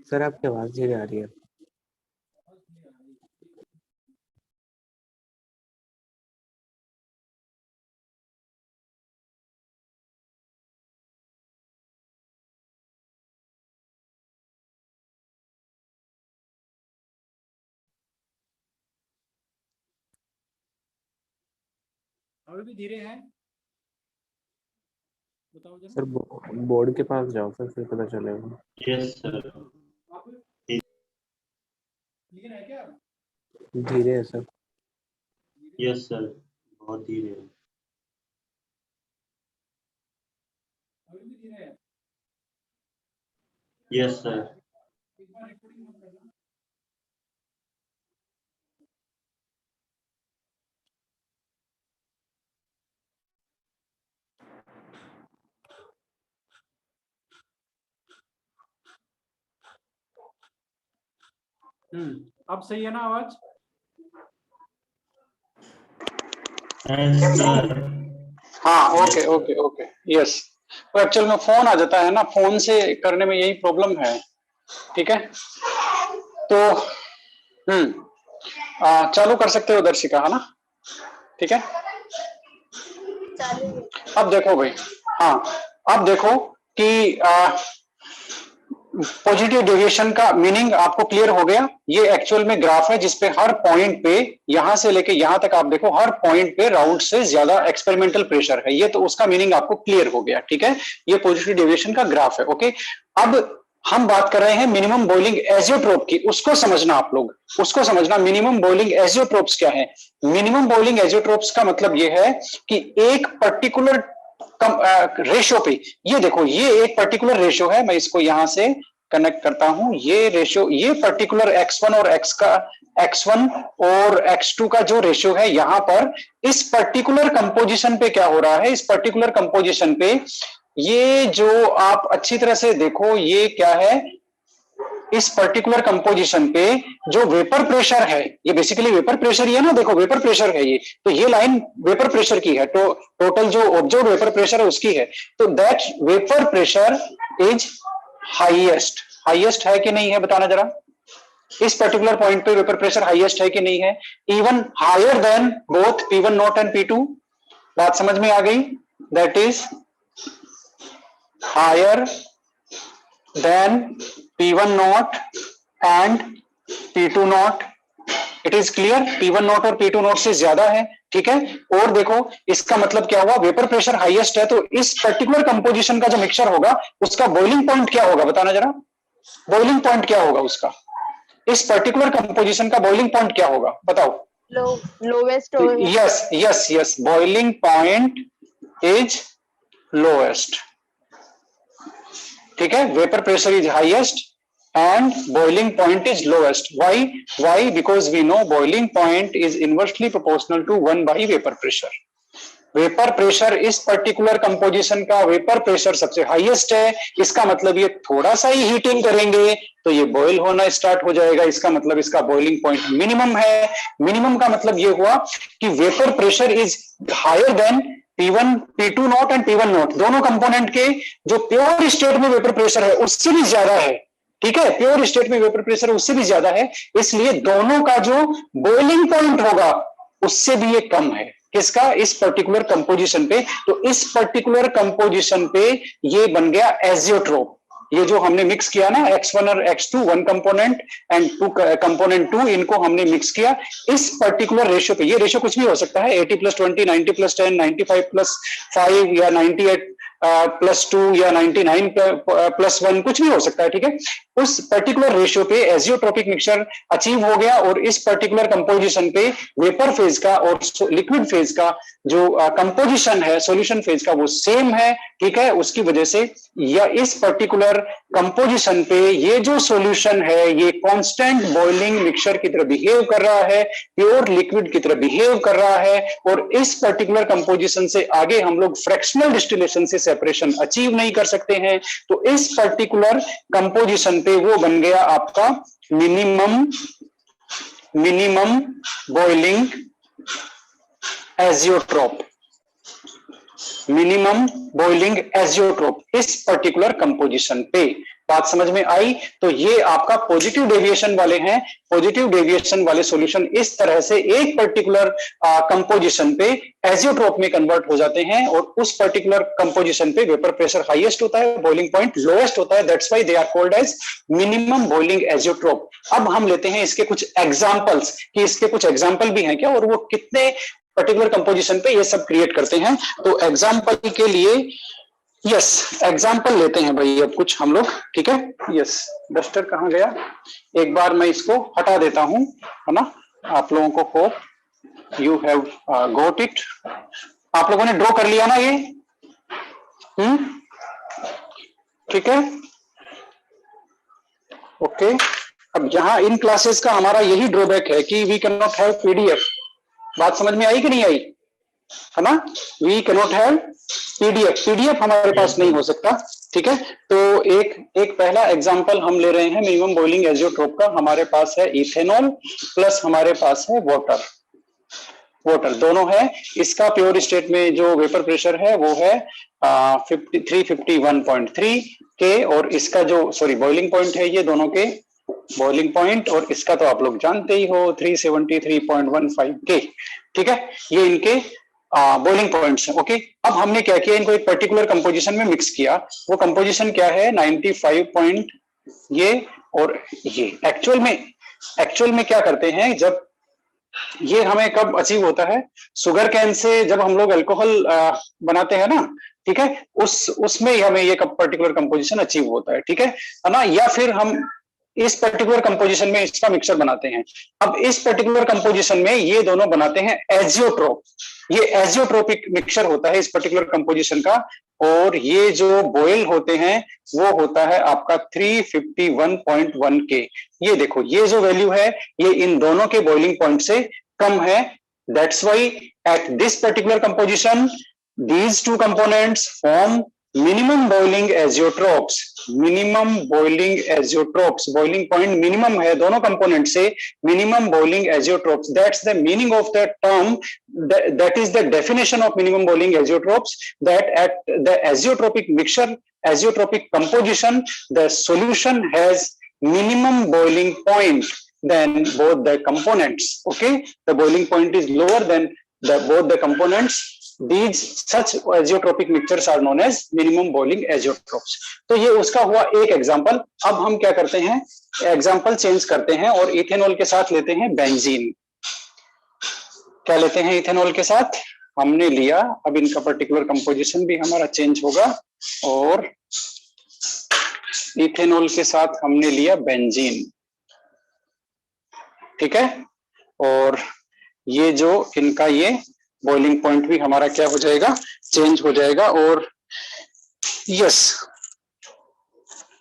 Sir आपकी आवाज धीरे आ रही है। अभी भी धीरे है, बताओ जरा। सर बोर्ड के पास जाओ सर, फिर पता चलेगा। Yes sir. धीरे है क्या? धीरे है सर। यस सर, बहुत धीरे है। अभी भी धीरे है। Yes sir. एक बार रिकॉर्डिंग मत करना। अब सही है ना आवाज? हाँ, ओके ओके ओके, यस। तो एक्चुअल में फोन आ जाता है ना, फोन से करने में यही प्रॉब्लम है। ठीक है, तो चालू कर सकते हो दर्शिका, है ना? ठीक है, अब देखो भाई, हाँ अब देखो कि पॉजिटिव डेविएशन का मीनिंग आपको क्लियर हो गया। ये एक्चुअल में ग्राफ है जिसपे हर पॉइंट पे, यहां से लेके यहां तक आप देखो, हर पॉइंट पे राउंड से ज्यादा एक्सपेरिमेंटल प्रेशर है। ये तो उसका मीनिंग आपको क्लियर हो गया। ठीक है, ये पॉजिटिव डेविएशन का ग्राफ है। ओके, अब हम बात कर रहे हैं मिनिमम बॉइलिंग एजियोट्रोप की, उसको समझना आप लोग, उसको समझना। मिनिमम बॉइलिंग एजियोट्रोप्स क्या है? मिनिमम बॉइलिंग एजियोट्रोप्स का मतलब ये है कि एक पर्टिकुलर रेशियो पे, ये देखो ये एक पर्टिकुलर रेशियो है, मैं इसको यहां से कनेक्ट करता हूं। ये रेशियो, ये पर्टिकुलर x1 और x1 और x2 का जो रेशियो है, यहां पर इस पर्टिकुलर कंपोजिशन पे क्या हो रहा है, इस पर्टिकुलर कंपोजिशन पे ये जो आप अच्छी तरह से देखो, ये क्या है, इस पर्टिकुलर कंपोजिशन पे जो वेपर प्रेशर है, ये बेसिकली वेपर प्रेशर ही है ना, देखो वेपर प्रेशर है ये, तो ये लाइन वेपर प्रेशर की है, तो टोटल जो ऑब्जर्व वेपर प्रेशर है उसकी है। तो that vapour pressure is highest, highest है कि नहीं है बताना जरा। इस पर्टिकुलर पॉइंट पे वेपर प्रेशर हाईएस्ट है कि नहीं है? Even higher than both P1 nought and P2। बात समझ में आ गई? That is higher than P1 nought and P2 nought. It is clear, P1 nought और P2 नॉट से ज्यादा है। ठीक है, और देखो इसका मतलब क्या हुआ, वेपर प्रेशर हाईएस्ट है, तो इस पर्टिकुलर कंपोजिशन का जो मिक्सचर होगा उसका बॉइलिंग पॉइंट क्या होगा बताना जरा। बॉइलिंग पॉइंट क्या होगा उसका, इस पर्टिकुलर कंपोजिशन का बॉइलिंग पॉइंट क्या होगा बताओ। Lowest. Yes yes yes, boiling point is lowest. ठीक है, vapour pressure is highest and boiling point is lowest. Why? Because we know boiling point is inversely proportional to 1 by vapor pressure. Vapour pressure इस particular composition का vapour pressure सबसे highest है, इसका मतलब ये थोड़ा सा ही हीटिंग करेंगे तो ये बॉयल होना स्टार्ट हो जाएगा, इसका मतलब इसका बॉइलिंग पॉइंट मिनिमम है। मिनिमम का मतलब ये हुआ कि vapour pressure is higher than P1, P2 nought and P1 nought, दोनों कंपोनेंट के जो प्योर स्टेट में वेपर प्रेशर है उससे भी ज्यादा है। ठीक है, प्योर स्टेट में वेपर प्रेशर उससे भी ज्यादा है, इसलिए दोनों का जो बॉइलिंग पॉइंट होगा उससे भी ये कम है। किसका? इस पर्टिकुलर कंपोजिशन पे। तो इस पर्टिकुलर कंपोजिशन पे ये बन गया एजियोट्रोप। ये जो हमने मिक्स किया ना x1 और x2, one component and two component 2, इनको हमने मिक्स किया इस पर्टिकुलर रेशियो पे। ये रेशियो कुछ भी हो सकता है, 80+20, 90+10, 95+5 या 98+2 या 99+1, कुछ भी हो सकता है। ठीक है, उस पर्टिकुलर रेशियो पे एजियोट्रोपिक मिक्सचर अचीव हो गया और इस पर्टिकुलर कंपोजिशन पे वेपर फेज का और लिक्विड फेज का जो कंपोजिशन है सॉल्यूशन फेज का वो सेम है। ठीक है, उसकी वजह से या इस पर्टिकुलर कंपोजिशन पे ये जो सॉल्यूशन है ये कांस्टेंट बॉइलिंग मिक्सचर की तरह बिहेव कर रहा है, प्योर लिक्विड की तरह बिहेव कर रहा है, और इस पर्टिकुलर कंपोजिशन से आगे हम लोग फ्रैक्शनल डिस्टिलेशन से सेपरेशन अचीव नहीं कर सकते हैं। तो इस पर्टिकुलर कंपोजिशन पे वो बन गया आपका minimum boiling azeotrope. Minimum boiling azeotrope इस पर्टिकुलर कंपोजिशन पे। बात समझ में आई? तो ये आपका पॉजिटिव डेविएशन वाले हैं। पॉजिटिव डेविएशन वाले सॉल्यूशन इस तरह से एक पर्टिकुलर कंपोजिशन पे एजियोट्रोप में कन्वर्ट हो जाते हैं और उस पर्टिकुलर कंपोजिशन पे वेपर प्रेशर हाईएस्ट होता है, बॉइलिंग पॉइंट लोएस्ट होता है। That's why they are called as minimum boiling azeotrope. अब हम लेते हैं इसके कुछ एग्जांपल्स कि इसके कुछ एग्जांपल भी हैं क्या और वो कितने पर्टिकुलर कंपोजिशन पे ये सब क्रिएट करते हैं। तो एग्जांपल के लिए एग्जांपल लेते हैं भाई अब कुछ हम लोग, ठीक है। डस्टर कहाँ गया? एक बार मैं इसको हटा देता हूं, है ना। आप लोगों को hope you have got it. आप लोगों ने ड्रॉ कर लिया ना ये? ठीक है, ओके। अब यहाँ इन क्लासेस का हमारा यही ड्रॉबैक है कि we can not have PDF. बात समझ में आई कि नहीं आई, है ना? We can not have PDF हमारे पास नहीं हो सकता, ठीक है। तो एक पहला एग्जांपल हम ले रहे हैं मिनिमम बॉइलिंग एजियोट्रोप का। हमारे पास है इथेनॉल प्लस हमारे पास है वाटर दोनों है। इसका प्योर स्टेट में जो वेपर प्रेशर है वो है 351.3 के और इसका जो बॉइलिंग पॉइंट है ये दोनों के बॉइलिंग पॉइंट और इसका तो आप लोग जानते ही हो 373.15 के, ठीक है। ये इनके बॉइलिंग पॉइंट्स हैं, ओके। अब हमने क्या किया, इनको एक पर्टिकुलर कंपोजिशन में मिक्स किया। वो कंपोजिशन क्या है 95 पॉइंट ये और ये। एक्चुअल में क्या करते हैं, जब ये हमें कब अचीव होता है, शुगर कैन से जब हम लोग अल्कोहल बनाते हैं ना, ठीक है, उसमें हमें ये पर्टिकुलर कंपोजिशन अचीव होता है, ठीक है ना। या फिर हम इस पर्टिकुलर कंपोजिशन में इसका मिक्सचर बनाते हैं। अब इस पर्टिकुलर कंपोजिशन में ये दोनों बनाते हैं एजियोट्रोप। ये एजियोट्रोपिक मिक्सचर होता है इस पर्टिकुलर कंपोजिशन का और ये जो बॉयल होते हैं वो होता है आपका 351.1 के। ये देखो, ये जो वैल्यू है ये इन दोनों के बॉइलिंग पॉइंट से कम है। That's why at this particular composition these two components form minimum boiling azeotrops। minimum boiling azeotrops, boiling point minimum है दोनों component से, minimum boiling azeotrops। that's the meaning of the term, that is the definition of minimum boiling azeotrops, that at the azeotropic mixture, azeotropic composition, the solution has minimum boiling point than both the components, okay। the boiling point is lower than both the components। These such azeotropic mixtures are known as minimum boiling azeotrops। तो ये उसका हुआ एक example. अब हम क्या करते हैं, एग्जांपल चेंज करते हैं और इथेनॉल के साथ लेते हैं बेंजीन। क्या लेते हैं इथेनॉल के साथ? हमने लिया, अब इनका पर्टिकुलर कंपोजिशन भी हमारा चेंज होगा और इथेनॉल के साथ हमने लिया बेंजीन, ठीक है। और ये जो इनका ये बॉइलिंग पॉइंट भी हमारा क्या हो जाएगा, चेंज हो जाएगा। और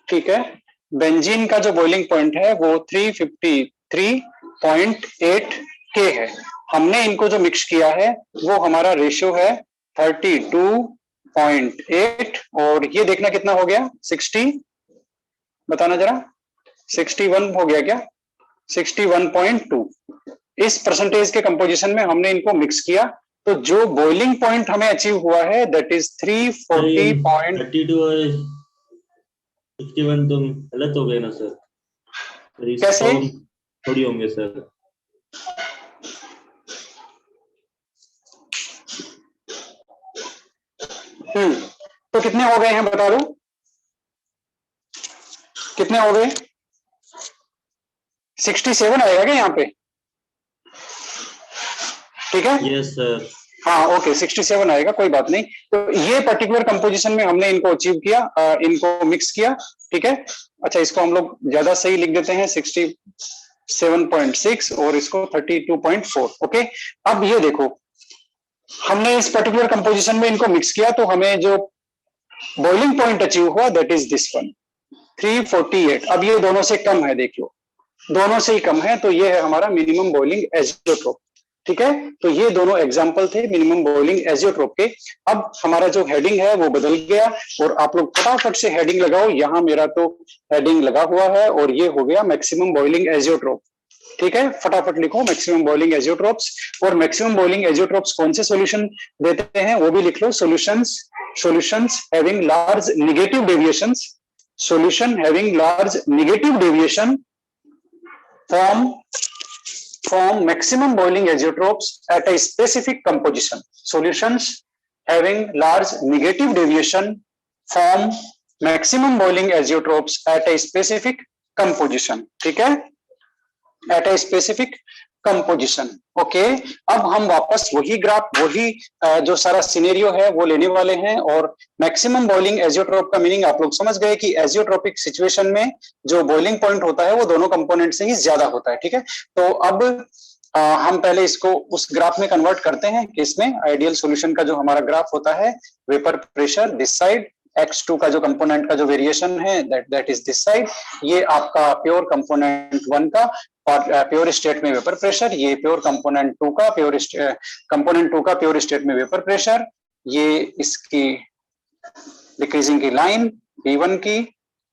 ठीक है, बेंजीन का जो बॉइलिंग पॉइंट है वो 353.8 के है। हमने इनको जो मिक्स किया है वो हमारा रेशियो है 32.8 और ये देखना कितना हो गया, 60, बताना जरा, 61 हो गया क्या, 61.2। इस परसेंटेज के कंपोजिशन में हमने इनको मिक्स किया तो जो बॉइलिंग पॉइंट हमें अचीव हुआ है दैट इज 340.32 और 61 तो गलत हो गए ना सर? कैसे थोड़ी होंगे सर? तो कितने हो गए हैं बता दो, कितने हो गए? 67 आएगा क्या यहाँ पे? ठीक है, यस सर। हाँ ओके, 67 आएगा, कोई बात नहीं। तो ये पर्टिकुलर कंपोजिशन में हमने इनको अचीव किया, इनको मिक्स किया, ठीक है। अच्छा, इसको हम लोग ज्यादा सही लिख देते हैं 67.6 और इसको 32.4, ओके। अब ये देखो, हमने इस पर्टिकुलर कंपोजिशन में इनको मिक्स किया तो हमें जो बॉइलिंग पॉइंट अचीव हुआ दैट इज दिस वन, 348। अब ये दोनों से कम है, देख लो, दोनों से ही कम है, तो ये है हमारा मिनिमम बॉइलिंग एजियोट्रोप, ठीक है। तो ये दोनों एग्जांपल थे मिनिमम बॉइलिंग एजियोट्रोप के। अब हमारा जो हेडिंग है वो बदल गया और आप लोग फटाफट से हेडिंग लगाओ। यहाँ मेरा तो हेडिंग लगा हुआ है और ये हो गया मैक्सिमम बॉइलिंग एजियोट्रोप, ठीक है, फटाफट लिखो मैक्सिमम बॉइलिंग एजियोट्रोप्स। और मैक्सिमम बॉइलिंग एजियोट्रोप्स कौन से सॉल्यूशन देते हैं वो भी लिख लो। Solutions having large negative deviations, solution having large negative deviation from maximum boiling azeotrophs at a specific composition. Solutions having large negative deviation from maximum boiling azeotrophs at a specific composition. ठीक है, at a specific composition. Okay, अब हम वापस वही graph, वही जो सारा scenario है वो लेने वाले हैं। और मैक्सिमम बॉइलिंग एजियोट्रोप का मीनिंग आप लोग समझ गए कि एजियोट्रोपिक सिचुएशन में जो बॉइलिंग पॉइंट होता है वो दोनों कंपोनेंट से ही ज्यादा होता है। ठीक है, तो अब हम पहले इसको उस ग्राफ में कन्वर्ट करते हैं कि इसमें आइडियल सॉल्यूशन का जो हमारा ग्राफ होता है, vapour pressure this side, x2 का जो कंपोनेंट का जो वेरिएशन है दैट इज दिस साइड, ये आपका प्योर कंपोनेंट 1 का प्योर स्टेट में वेपर प्रेशर, ये प्योर कंपोनेंट 2 का प्योर स्टेट में वेपर प्रेशर, ये इसकी डिक्रीजिंग की लाइन V1 की,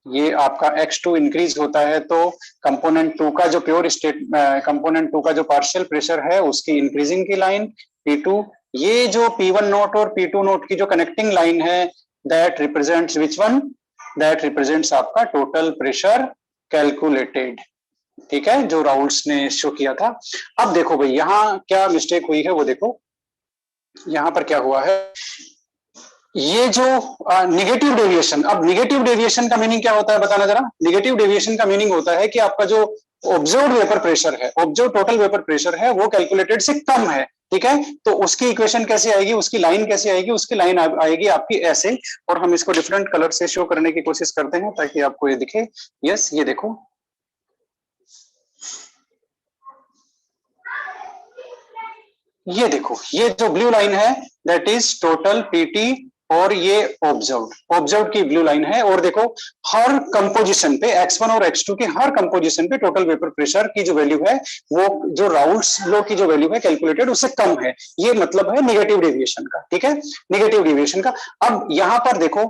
ये आपका x2 इंक्रीज होता है तो कंपोनेंट 2 का जो प्योर स्टेट, कंपोनेंट 2 का जो पार्शियल प्रेशर है उसकी इंक्रीजिंग की लाइन P2, ये जो P1 नोट और P2 नोट की जो कनेक्टिंग लाइन है that represents which one, that represents आपका टोटल प्रेशर कैलकुलेटेड। ठीक है, जो राउल्स ने शो किया था। अब देखो भाई यहाँ क्या मिस्टेक हुई है वो देखो, यहाँ पर क्या हुआ है, ये जो निगेटिव डेविएशन, अब निगेटिव डेविएशन का मीनिंग क्या होता है बताना जरा। निगेटिव डेविएशन का मीनिंग होता है कि आपका जो ऑब्जर्व्ड वेपर प्रेशर है, ऑब्जर्व टोटल वेपर प्रेशर है वो कैलकुलेटेड से कम है। ठीक है, तो उसकी इक्वेशन कैसे आएगी, उसकी लाइन कैसे आएगी, उसकी लाइन आएगी आपकी ऐसे, और हम इसको डिफरेंट कलर से शो करने की कोशिश करते हैं ताकि आपको ये दिखे। यस, ये देखो, ये देखो, ये जो ब्लू लाइन है दैट इज टोटल पीटी और ये ऑब्जर्व की ब्लू लाइन है। और देखो हर कंपोजिशन पे x1 और x2 के हर कंपोजिशन पे टोटल वेपर प्रेशर की जो वैल्यू है वो जो राउल्स लॉ की जो वैल्यू है कैलकुलेटेड उससे कम है। ये मतलब है नेगेटिव डेविएशन का। ठीक है, नेगेटिव डेविएशन का। अब यहां पर देखो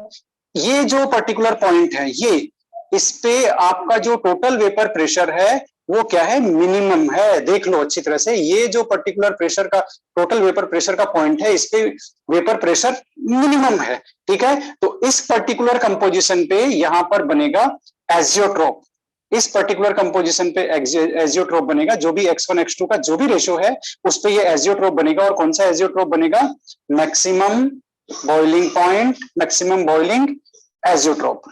ये जो पर्टिकुलर पॉइंट है, ये इस पे आपका जो टोटल वेपर प्रेशर है वो क्या है, मिनिमम है। देख लो अच्छी तरह से, ये जो पर्टिकुलर प्रेशर का टोटल वेपर प्रेशर का पॉइंट है, इस पे वेपर प्रेशर मिनिमम है। ठीक है, तो इस पर्टिकुलर कंपोजिशन पे यहां पर बनेगा एजियोट्रोप, इस पर्टिकुलर कंपोजिशन पे एजियोट्रोप बनेगा। जो भी x1 x2 का जो भी रेशियो है उस पे ये एजियोट्रोप बनेगा। और कौन सा एजियोट्रोप बनेगा, maximum boiling point, maximum boiling azeotrope.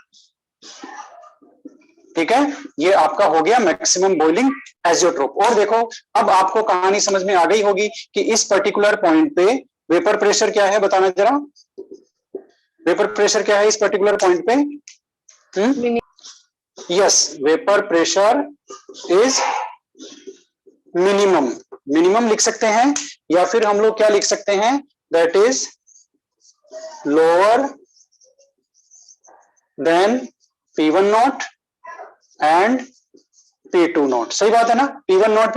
ठीक है, ये आपका हो गया मैक्सिमम बॉइलिंग एजियोट्रोप। और देखो अब आपको कहानी समझ में आ गई होगी कि इस पर्टिकुलर पॉइंट पे वेपर प्रेशर क्या है, बताना जरा। वेपर प्रेशर क्या है इस पर्टिकुलर पॉइंट पे? Yes, vapour pressure is minimum. Minimum लिख सकते हैं या फिर हम लोग क्या लिख सकते हैं, that is lower than P1 nought and P2 not. सही बात है ना, P1 नॉट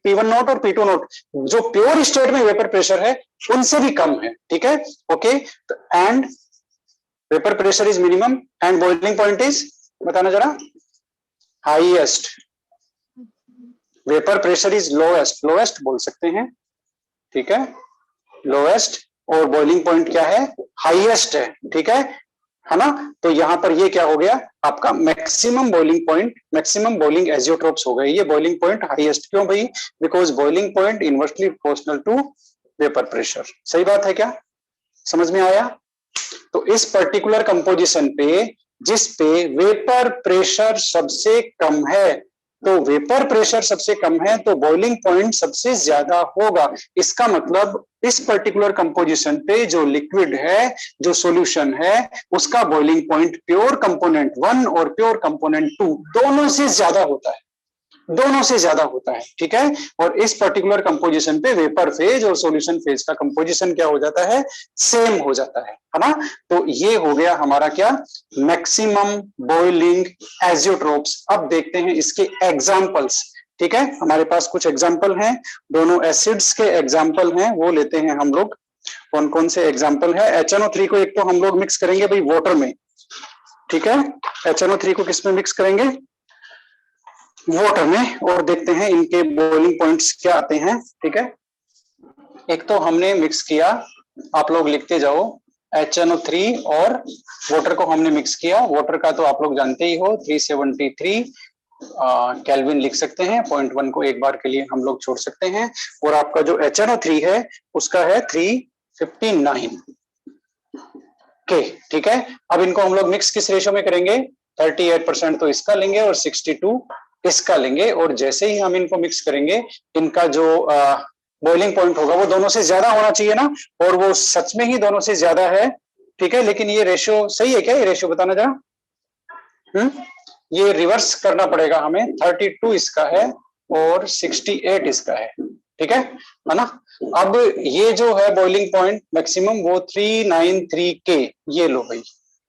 P1 नॉट और P2 नॉट जो प्योर स्टेट में वेपर प्रेशर है उनसे भी कम है। ठीक है, okay, and vapour pressure is minimum and boiling point is, बताना जरा, highest. Vapour pressure is lowest, lowest बोल सकते हैं। ठीक है, लोएस्ट, और बॉइलिंग पॉइंट क्या है, हाईएस्ट है। ठीक है ना, तो यहां पर ये क्या हो गया आपका maximum boiling point, maximum boiling azeotropes हो गए। ये बॉइलिंग पॉइंट हाईएस्ट क्यों भाई, because boiling point inversely proportional to vapour pressure. सही बात है क्या, समझ में आया? तो इस पर्टिकुलर कंपोजिशन पे जिस पे वेपर प्रेशर सबसे कम है, तो वेपर प्रेशर सबसे कम है तो बॉइलिंग पॉइंट सबसे ज्यादा होगा। इसका मतलब इस पर्टिकुलर कंपोजिशन पे जो लिक्विड है, जो सॉल्यूशन है, उसका बॉइलिंग पॉइंट प्योर कंपोनेंट 1 और प्योर कंपोनेंट 2 दोनों से ज्यादा होता है, दोनों से ज्यादा होता है। ठीक है, और इस पर्टिकुलर कंपोजिशन पे वेपर फेज और सॉल्यूशन फेज का कंपोजिशन क्या हो जाता है, सेम हो जाता है ना। तो ये हो गया हमारा क्या, मैक्सिमम बॉइलिंग एजियोट्रोप्स। अब देखते हैं इसके एग्जांपल्स। ठीक है, हमारे पास कुछ एग्जांपल हैं, दोनों एसिड्स के एग्जांपल हैं, वो लेते हैं हम लोग। कौन कौन से एग्जांपल है, HNO3 को एक तो हम लोग मिक्स करेंगे भाई वाटर में। ठीक है, HNO3 को किस में मिक्स करेंगे, वाटर में और देखते हैं इनके बॉइलिंग पॉइंट्स क्या आते हैं। ठीक है, एक तो हमने मिक्स किया, आप लोग लिखते जाओ, HNO3 और वाटर को हमने मिक्स किया। वाटर का तो आप लोग जानते ही हो 373 केल्विन लिख सकते हैं, 0.1 को एक बार के लिए हम लोग छोड़ सकते हैं। और आपका जो HNO3 है उसका है 359 के। ठीक है, अब इनको हम लोग मिक्स किस रेशो में करेंगे, 38% तो इसका लेंगे और 62 इसका लेंगे। और जैसे ही हम इनको मिक्स करेंगे, इनका जो बॉइलिंग पॉइंट होगा वो दोनों से ज्यादा होना चाहिए ना, और वो सच में ही दोनों से ज्यादा है। ठीक है, लेकिन ये रेशो सही है क्या, ये रेशो बताना जरा। ये रिवर्स करना पड़ेगा हमें, 32 इसका है और 68 इसका है। ठीक है ना। अब ये जो है बॉइलिंग पॉइंट मैक्सिमम वो 393 के, ये लो भाई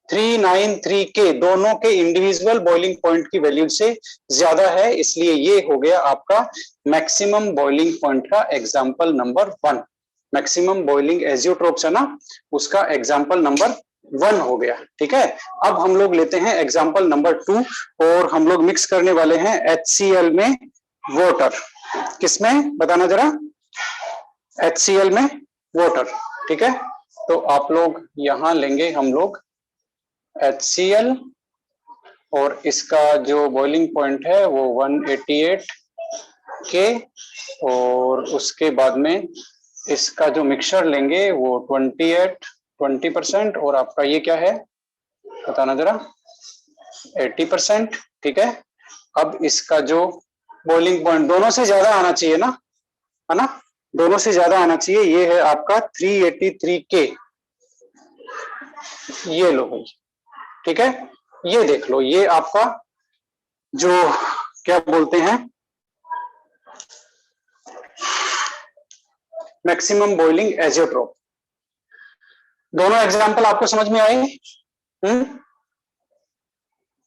393 के दोनों के इंडिविजुअल बॉइलिंग पॉइंट की वैल्यू से ज्यादा है, इसलिए ये हो गया आपका मैक्सिमम बॉइलिंग पॉइंट का example number 1। Maximum boiling azeotropes है ना, उसका एग्जांपल नंबर 1 हो गया। ठीक है, अब हम लोग लेते हैं एग्जांपल नंबर 2 और हम लोग मिक्स करने वाले हैं HCl में वाटर। किसमें बताना जरा, HCl में वाटर। ठीक है, तो आप लोग यहां लेंगे हम लोग HCl और इसका जो बॉइलिंग पॉइंट है वो 188 के, और उसके बाद में इसका जो मिक्सचर लेंगे वो 20%, और आपका ये क्या है बताना जरा, 80%। ठीक है, अब इसका जो बॉइलिंग पॉइंट दोनों से ज्यादा आना चाहिए ना, है ना, दोनों से ज्यादा आना चाहिए, ये है आपका 383 के, ये लो भाई। ठीक है, ये देख लो, ये आपका जो क्या बोलते हैं मैक्सिमम बॉइलिंग एजियोट्रोप। दोनों एग्जांपल आपको समझ में आए?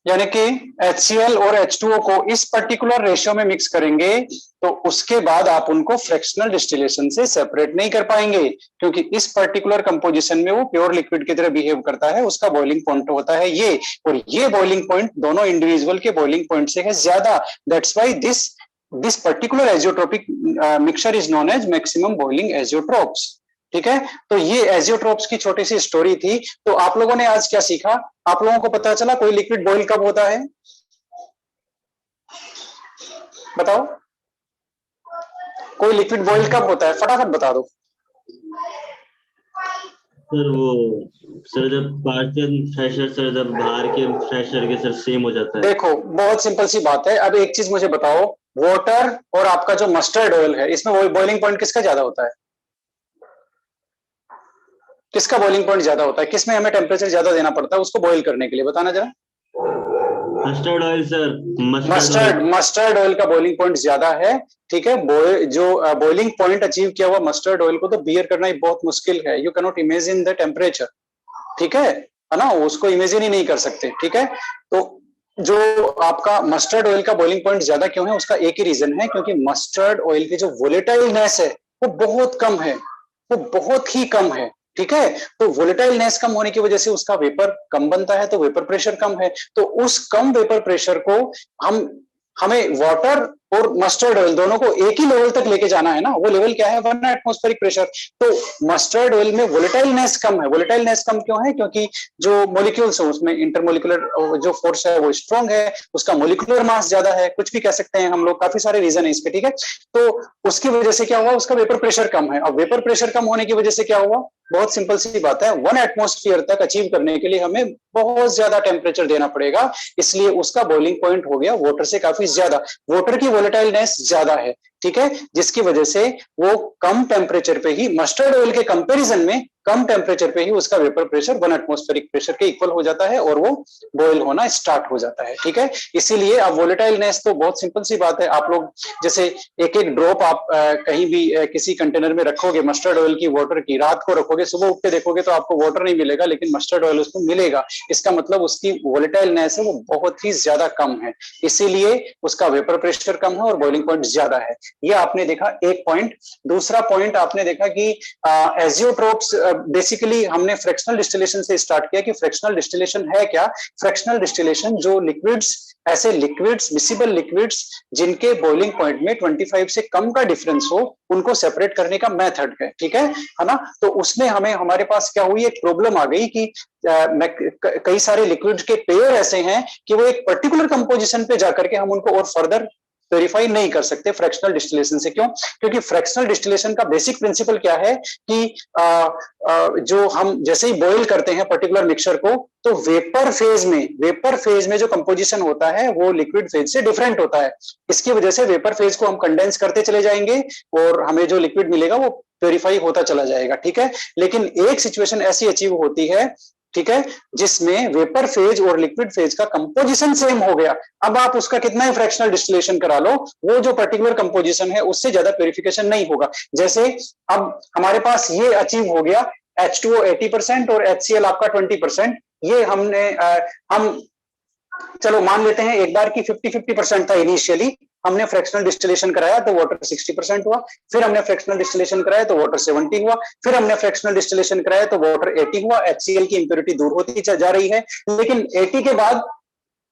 यानी कि HCl और H2O को इस पर्टिकुलर रेशियो में मिक्स करेंगे तो उसके बाद आप उनको फ्रैक्शनल डिस्टिलेशन से सेपरेट नहीं कर पाएंगे, क्योंकि इस पर्टिकुलर कंपोजिशन में वो प्योर लिक्विड की तरह बिहेव करता है, उसका बॉइलिंग पॉइंट होता है ये, और ये बॉइलिंग पॉइंट दोनों इंडिविजुअल के बॉइलिंग पॉइंट से है ज्यादा। That's why this particular azeotropic mixture is known as maximum boiling azeotropes. ठीक है, तो ये एजियोट्रोप्स की छोटी सी स्टोरी थी। तो आप लोगों ने आज क्या सीखा, आप लोगों को पता चला कोई लिक्विड बॉइल कब होता है, बताओ, कोई लिक्विड बॉइल कब होता है, फटाफट बता दो। सर वो सर जब पार्शियल प्रेशर सर जब बाहर के प्रेशर के सर सेम हो जाता है। देखो बहुत सिंपल सी बात है। अब एक चीज मुझे बताओ, वाटर और आपका जो मस्टर्ड ऑयल है, इसमें बॉइलिंग पॉइंट किसका ज्यादा होता है, किसका बॉइलिंग पॉइंट ज्यादा होता है, किसमें हमें टेम्परेचर ज्यादा देना पड़ता है उसको बॉईल करने के लिए, बताना जरा। Mustard oil sir, mustard oil का बॉइलिंग पॉइंट ज्यादा है। ठीक है, जो बॉइलिंग पॉइंट अचीव किया हुआ मस्टर्ड ऑयल को तो बियर करना ही बहुत मुश्किल है, you can not imagine the temperature. ठीक है ना, उसको इमेजिन ही नहीं कर सकते। ठीक है, तो जो आपका मस्टर्ड ऑयल का बॉइलिंग पॉइंट ज्यादा क्यों है, उसका एक ही रीजन है, क्योंकि मस्टर्ड ऑयल की जो वोलेटाइलनेस है वो बहुत कम है, वो बहुत ही कम है। ठीक है, तो वोलेटाइलनेस कम होने की वजह से उसका वेपर कम बनता है, तो वेपर प्रेशर कम है। तो उस कम वेपर प्रेशर को हमें वाटर और मस्टर्ड ऑयल दोनों को एक ही लेवल तक लेके जाना है ना, वो लेवल क्या है, 1 एटमॉस्फेरिक प्रेशर। तो मस्टर्ड ऑयल में वोलेटाइलनेस कम है। वोलेटाइलनेस कम क्यों है, क्योंकि जो मॉलिक्यूल्स है उसमें इंटरमोलिकुलर जो फोर्स है वो स्ट्रॉन्ग है, उसका मोलिकुलर मास ज्यादा है, कुछ भी कह सकते हैं हम लोग, काफी सारे रीजन है इसके। ठीक है, तो उसकी वजह से क्या हुआ, उसका वेपर प्रेशर कम है। अब वेपर प्रेशर कम होने की वजह से क्या हुआ, बहुत सिंपल सी बात है, 1 एटमॉस्फेयर तक अचीव करने के लिए हमें बहुत ज्यादा टेम्परेचर देना पड़ेगा, इसलिए उसका बॉइलिंग पॉइंट हो गया वाटर से काफी ज्यादा। वाटर की वोलेटाइलनेस ज्यादा है। ठीक है, जिसकी वजह से वो कम टेम्परेचर पे ही, मस्टर्ड ऑयल के कंपैरिजन में कम टेम्परेचर पे ही उसका वेपर प्रेशर 1 एटमॉस्फेरिक प्रेशर के इक्वल हो जाता है और वो बॉयल होना स्टार्ट हो जाता है। ठीक है, इसीलिए अब वोलेटाइलनेस तो बहुत सिंपल सी बात है, आप लोग जैसे एक एक ड्रॉप आप कहीं भी किसी कंटेनर में रखोगे मस्टर्ड ऑयल की, वाटर की, रात को रखोगे, सुबह उठ के देखोगे तो आपको वाटर नहीं मिलेगा, लेकिन मस्टर्ड ऑयल उसको मिलेगा। इसका मतलब उसकी वोलेटाइलनेस है वो बहुत ही ज्यादा कम है, इसीलिए उसका वेपर प्रेशर कम है और बॉइलिंग पॉइंट ज्यादा है। ये आपने देखा एक पॉइंट। दूसरा पॉइंट आपने देखा कि एजियोट्रोप्स बेसिकली हमने फ्रैक्शनल डिस्टिलेशन से स्टार्ट किया कि फ्रैक्शनल डिस्टिलेशन है क्या। फ्रैक्शनल डिस्टिलेशन जो लिक्विड्स ऐसे लिक्विड्स, मिसिबल लिक्विड्स जिनके बॉइलिंग पॉइंट में 25 से कम का डिफरेंस हो, उनको सेपरेट करने का मेथड है, ठीक है ना। तो उसमें हमें हमारे पास क्या हुई, एक प्रॉब्लम आ गई कि कई सारे लिक्विड के पेयर ऐसे हैं कि वो एक पर्टिकुलर कंपोजिशन पे जाकर के हम उनको और फर्दर प्योरीफाई नहीं कर सकते फ्रैक्शनल डिस्टिलेशन से। क्यों? क्योंकि फ्रैक्शनल डिस्टिलेशन का बेसिक प्रिंसिपल क्या है कि जो हम जैसे ही बॉईल करते हैं पर्टिकुलर मिक्सचर को, तो वेपर फेज में जो कंपोजिशन होता है वो लिक्विड फेज से डिफरेंट होता है। इसकी वजह से वेपर फेज को हम कंडेंस करते चले जाएंगे और हमें जो लिक्विड मिलेगा वो प्योरीफाई होता चला जाएगा, ठीक है। लेकिन एक सिचुएशन ऐसी अचीव होती है, ठीक है, जिसमें वेपर फेज और लिक्विड फेज का कंपोजिशन सेम हो गया। अब आप उसका कितना ही फ्रैक्शनल डिस्टिलेशन करा लो, वो जो पर्टिकुलर कंपोजिशन है उससे ज्यादा प्यूरिफिकेशन नहीं होगा। जैसे अब हमारे पास ये अचीव हो गया H2O 80% और HCl आपका 20%। ये हम चलो मान लेते हैं एक बार की 50-50% था इनिशियली। हमने फ्रैक्शनल डिस्टिलेशन कराया तो वाटर 60% हुआ, फिर हमने फ्रैक्शनल डिस्टिलेशन कराया तो वाटर 70 हुआ, फिर हमने फ्रैक्शनल डिस्टिलेशन कराया तो वाटर 80 हुआ। HCl की इंप्योरिटी दूर होती जा रही है, लेकिन 80 के बाद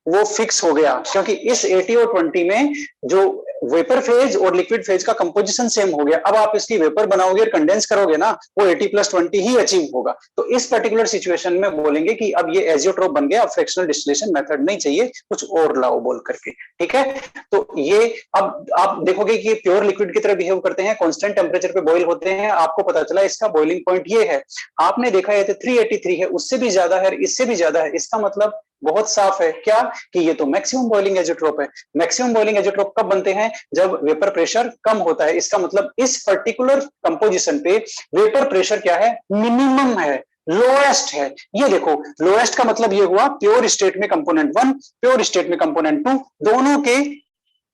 वो फिक्स हो गया, क्योंकि इस 80 और 20 में जो वेपर फेज और लिक्विड फेज का कंपोजिशन सेम हो गया। अब आप इसकी वेपर बनाओगे और कंडेंस करोगे ना, वो 80+20 ही अचीव होगा। तो इस पर्टिकुलर सिचुएशन में बोलेंगे कि अब ये एजियोट्रोप बन गया, अब फ्रैक्शनल डिस्टिलेशन मेथड नहीं चाहिए, कुछ और लाओ बोल करके, ठीक है। तो ये अब आप देखोगे कि प्योर लिक्विड की तरह बिहेव करते हैं, कांस्टेंट टेम्परेचर पे बॉईल होते हैं। आपको पता चला इसका बॉइलिंग पॉइंट ये है, आपने देखा है 383 है, उससे भी ज्यादा है, इससे भी ज्यादा है। इसका मतलब बहुत साफ है क्या, कि ये तो मैक्सिमम बॉइलिंग एजियोट्रोप है। मैक्सिमम बॉइलिंग एजियोट्रोप कब बनते हैं? जब वेपर प्रेशर कम होता है। इसका मतलब इस पर्टिकुलर कंपोजिशन पे वेपर प्रेशर क्या है? मिनिमम है, लोएस्ट है। ये देखो, लोएस्ट का मतलब ये हुआ प्योर स्टेट में कंपोनेंट 1, प्योर स्टेट में कंपोनेंट 2 दोनों के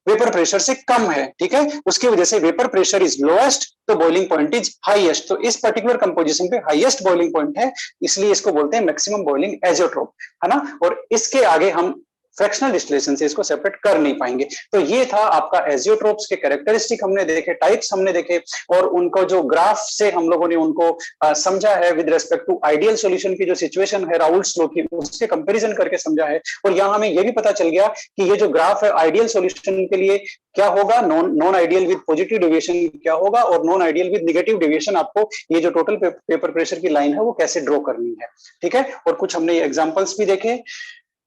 वेपर प्रेशर से कम है, ठीक है। उसकी वजह से वेपर प्रेशर इज लोएस्ट, तो बॉइलिंग पॉइंट इज हाईएस्ट। तो इस पर्टिकुलर कंपोजिशन पे हाईएस्ट बॉइलिंग पॉइंट है, इसलिए इसको बोलते हैं मैक्सिमम बॉइलिंग एजियोट्रोप, है ना। और इसके आगे हम फ्रैक्शनल डिस्टिलेशन से इसको सेपरेट कर नहीं पाएंगे। तो ये था आपका एजियोट्रोप्स के कैरेक्टरिस्टिक हमने देखे, टाइप्स हमने देखे, और उनको जो ग्राफ से हम लोगों ने उनको समझा है with respect to ideal solution की जो सिचुएशन है राउल्ट्स लॉ की, उससे कंपैरिजन करके समझा है। और यहाँ हमें ये भी पता चल गया कि ये जो ग्राफ है आइडियल सॉल्यूशन के लिए क्या होगा, non ideal with positive deviation क्या होगा, और non ideal with negative deviation आपको ये जो टोटल पेपर प्रेशर की लाइन है वो कैसे ड्रॉ करनी है, ठीक है। और कुछ हमने एग्जांपल्स भी देखे।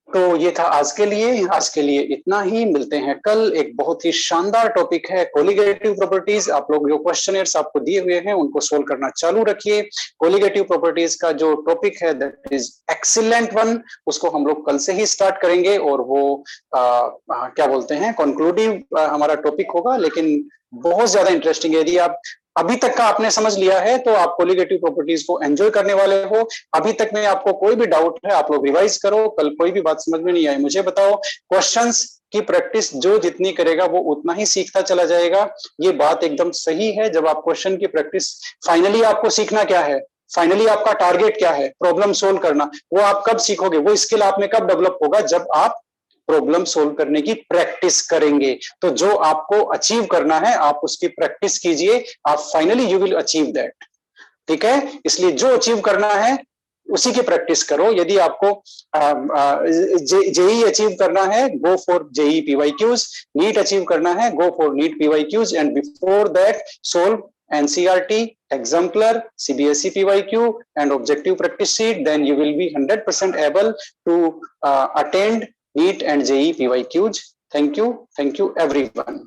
तो ये था आज के लिए इतना ही। मिलते हैं कल। एक बहुत ही शानदार टॉपिक है कोलिगेटिव प्रॉपर्टीज। आप लोग जो क्वेश्चनर्स आपको दिए हुए हैं उनको सोल्व करना चालू रखिए। कोलिगेटिव प्रॉपर्टीज का जो टॉपिक है दैट इज एक्सीलेंट वन, उसको हम लोग कल से ही स्टार्ट करेंगे, और वो क्या बोलते हैं कंक्लूडिव हमारा टॉपिक होगा, लेकिन बहुत ज्यादा इंटरेस्टिंग है। यदि आप अभी तक का आपने समझ लिया है तो आप कोलिगेटिव प्रॉपर्टीज को एंजॉय करने वाले हो। अभी तक में आपको कोई भी डाउट है आप लोग रिवाइज करो, कल कोई भी बात समझ में नहीं आई मुझे बताओ। क्वेश्चंस की प्रैक्टिस जो जितनी करेगा वो उतना ही सीखता चला जाएगा। ये बात एकदम सही है। जब आप क्वेश्चन की प्रैक्टिस, फाइनली आपको सीखना क्या है, फाइनली आपका टारगेट क्या है, प्रॉब्लम सोल्व करना, वो आप कब सीखोगे, वो स्किल आप में कब डेवलप होगा, जब आप प्रॉब्लम सोल्व करने की प्रैक्टिस करेंगे। तो जो आपको अचीव करना है आप उसकी प्रैक्टिस कीजिए, आप finally you will achieve that, ठीक है। इसलिए जो अचीव करना है उसी की प्रैक्टिस करो। यदि आपको जेई अचीव करना है, go for JEE PYQs. NEET achieve करना है, go for NEET PYQs, and before that solve NCERT, exemplar, CBSE PYQ and objective practice sheet, then you will be 100% able to attend NEET and JEE PYQs. Thank you everyone.